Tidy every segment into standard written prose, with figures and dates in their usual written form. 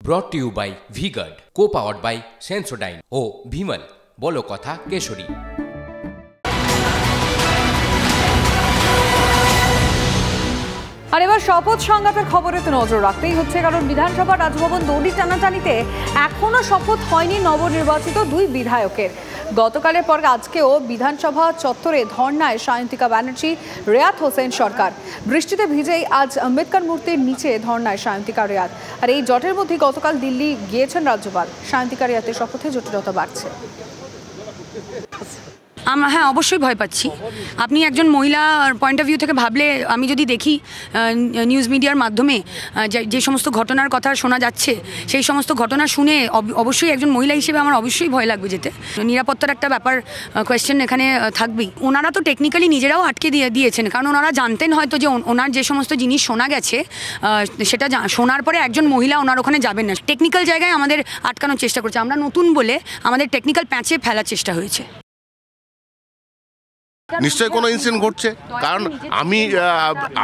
ব্রট to you by V-Guard, co-powered by Sensodyne ও ভিমল বলো কথা কেশরী। আর এবার শপথ সংঘাতের খবরে তো নজর রাখতেই হচ্ছে, কারণ বিধানসভা রাজভবন দড়ি টানাটানিতে এখনো শপথ হয়নি নবনির্বাচিত দুই বিধায়কের। গতকালের পর আজকেও বিধানসভা চত্বরে ধর্নায় সায়ন্তিকা ব্যানার্জি, রেয়াত হোসেন সরকার। বৃষ্টিতে ভিজেই আজ আম্বেদকর মূর্তির নিচে ধর্নায় সায়ন্তিকা, রেয়াত। আর এই জটের মধ্যে গতকাল দিল্লি গিয়েছেন রাজ্যপাল। সায়ন্তিকা, রেয়াতের শপথে জটিলতা বাড়ছে। হ্যাঁ, অবশ্যই ভয় পাচ্ছি। আপনি একজন মহিলার পয়েন্ট অফ ভিউ থেকে ভাবলে, আমি যদি দেখি নিউজ মিডিয়ার মাধ্যমে যে সমস্ত ঘটনার কথা শোনা যাচ্ছে, সেই সমস্ত ঘটনা শুনে অবশ্যই একজন মহিলা হিসেবে আমার অবশ্যই ভয় লাগবে যেতে। নিরাপত্তার একটা ব্যাপার, কোয়েশ্চেন এখানে থাকবেই। ওনারা তো টেকনিক্যালি নিজেরাও আটকে দিয়েছেন, কারণ ওনারা জানতেন হয়তো যে ওনার যে সমস্ত জিনিস শোনা গেছে সেটা শোনার পরে একজন মহিলা ওনার ওখানে যাবেন না। টেকনিক্যাল জায়গায় আমাদের আটকানোর চেষ্টা করছে। আমরা নতুন বলে আমাদের টেকনিক্যাল প্যাচে ফেলার চেষ্টা হয়েছে। নিশ্চয়ই কোনো ইনসিডেন্ট ঘটছে, কারণ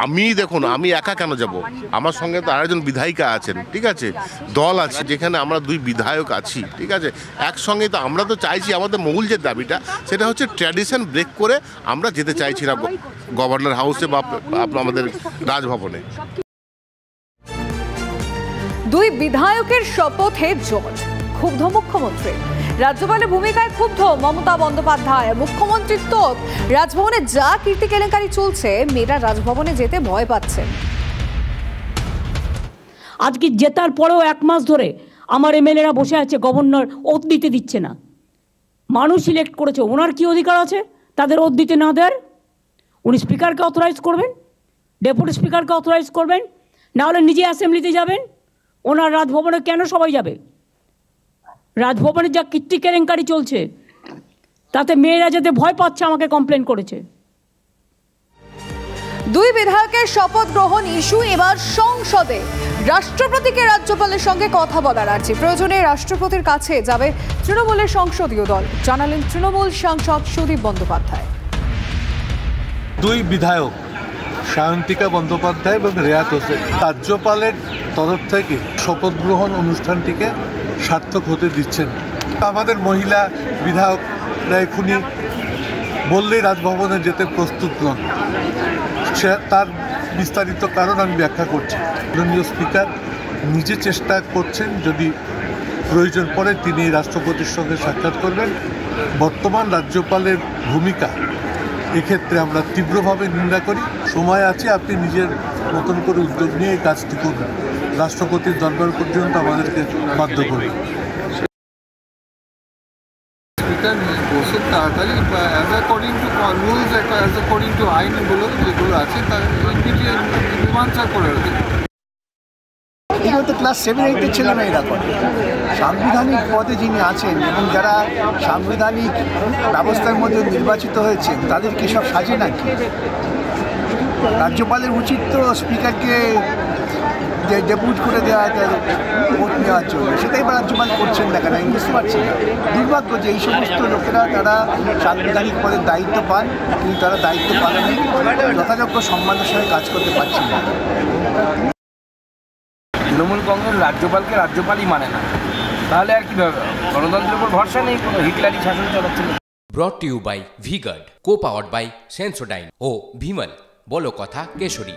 আমি দেখুন, আমি একা কেন যাব, আমার সঙ্গে তো আরেকজন বিধায়িকা আছেন, ঠিক আছে, দল আছে, যেখানে আমরা দুই বিধায়ক আছি, ঠিক আছে, একসঙ্গে। তো আমরা তো চাইছি, আমাদের মূল যে দাবিটা সেটা হচ্ছে ট্র্যাডিশন ব্রেক করে আমরা যেতে চাইছি না গভর্নর হাউসে বা আমাদের রাজভবনে। দুই বিধায়কের শপথে জট, ক্ষুব্ধ মুখ্যমন্ত্রী। রাজ্যপালের ভূমিকায় ক্ষুব্ধ মমতা বন্দ্যোপাধ্যায়। মুখ্যমন্ত্রীর তো রাজভবনে যা কীর্তি কেলেঙ্কারি চলছে, মেয়েরা রাজভবনে যেতে ভয় পাচ্ছেন। আজকে জেতার পরেও 1 মাস ধরে আমার এমএলএরা বসে আছে, গভর্নর ওথ দিতে দিচ্ছে না। মানুষ সিলেক্ট করেছে, ওনার কি অধিকার আছে তাদের ওথ দিতে না দেওয়ার? উনি স্পিকারকে অথরাইজ করবেন, ডেপুটি স্পিকারকে অথরাইজ করবেন, না হলে নিজে অ্যাসেম্বলিতে যাবেন। ওনার রাজভবনে কেন সবাই যাবে? রাজভবনে যা কীর্তি কেলেঙ্কারি চলছে তাতে মেয়েরা যেতে ভয় পাচ্ছে, আমাকে কমপ্লেন করেছে। দুই বিধায়কের শপথ গ্রহণ ইস্যু এবার সংসদে। রাষ্ট্রপতিকে রাজ্যপালের সঙ্গে কথা বলার আর্জি। প্রয়োজনে রাষ্ট্রপতির কাছে যাবে তৃণমূলের সংসদীয় দল, জানালেন তৃণমূল সাংসদ সুদীপ বন্দ্যোপাধ্যায়। দুই বিধায়ক সায়ন্তিকা বন্দ্যোপাধ্যায় এবং রেয়াত হোসেন রাজ্যপালের তরফ থেকে শপথ গ্রহণ অনুষ্ঠানটিকে সার্থক হতে দিচ্ছেন। আমাদের মহিলা বিধায়করা এখনই বললেই রাজভবনে যেতে প্রস্তুত নন। তার বিস্তারিত কারণ আমি ব্যাখ্যা করছি। মাননীয় স্পিকার নিজে চেষ্টা করছেন, যদি প্রয়োজন পড়ে তিনি রাষ্ট্রপতির সঙ্গে সাক্ষাৎ করবেন। বর্তমান রাজ্যপালের ভূমিকা এক্ষেত্রে আমরা তীব্রভাবে নিন্দা করি। সময় আছে, আপনি নিজের মতন করে উদ্যোগ নিয়ে এই কাজটি করবেন। রাষ্ট্রপতির দরবার পর্যন্ত আমাদেরকে বাধ্য করবেন। স্পিকার বসুন তাড়াতাড়ি, as according to rules, as according to আইনগুলো যেগুলো আছে তার মীমাংসা করে রাখেন। এগুলো তো ক্লাস 7-8 ছেলেমেয়েরা করে। সাংবিধানিক পদে যিনি আছেন এবং যারা সাংবিধানিক ব্যবস্থার মধ্যে নির্বাচিত হয়েছেন, তাদের কি সব সাজে নাকি? রাজ্যপালের উচিত তো স্পিকারকে যে ডেপুট করে দেওয়া ভোট নেওয়ার জন্য, সেটাই বা রাজ্যপাল করছেন না কেন আমি বুঝতে পারছি না। দুর্ভাগ্য যে এই সমস্ত লোকেরা তারা সাংবিধানিক পদের দায়িত্ব পান, কিন্তু তারা দায়িত্ব পালনে যথাযোগ্য সম্মানের সঙ্গে কাজ করতে পারছেন না। তৃণমূল কংগ্রেস রাজ্যপালকে রাজ্যপালই মানে না, তাহলে আর কি গণতন্ত্রের উপর ভরসা নেই, কোনো হিটলারি শাসন চালাচ্ছে। Brought to you by V-Guard, co-powered by Sensodyne ও ভিমল বলো কথা কেশরী।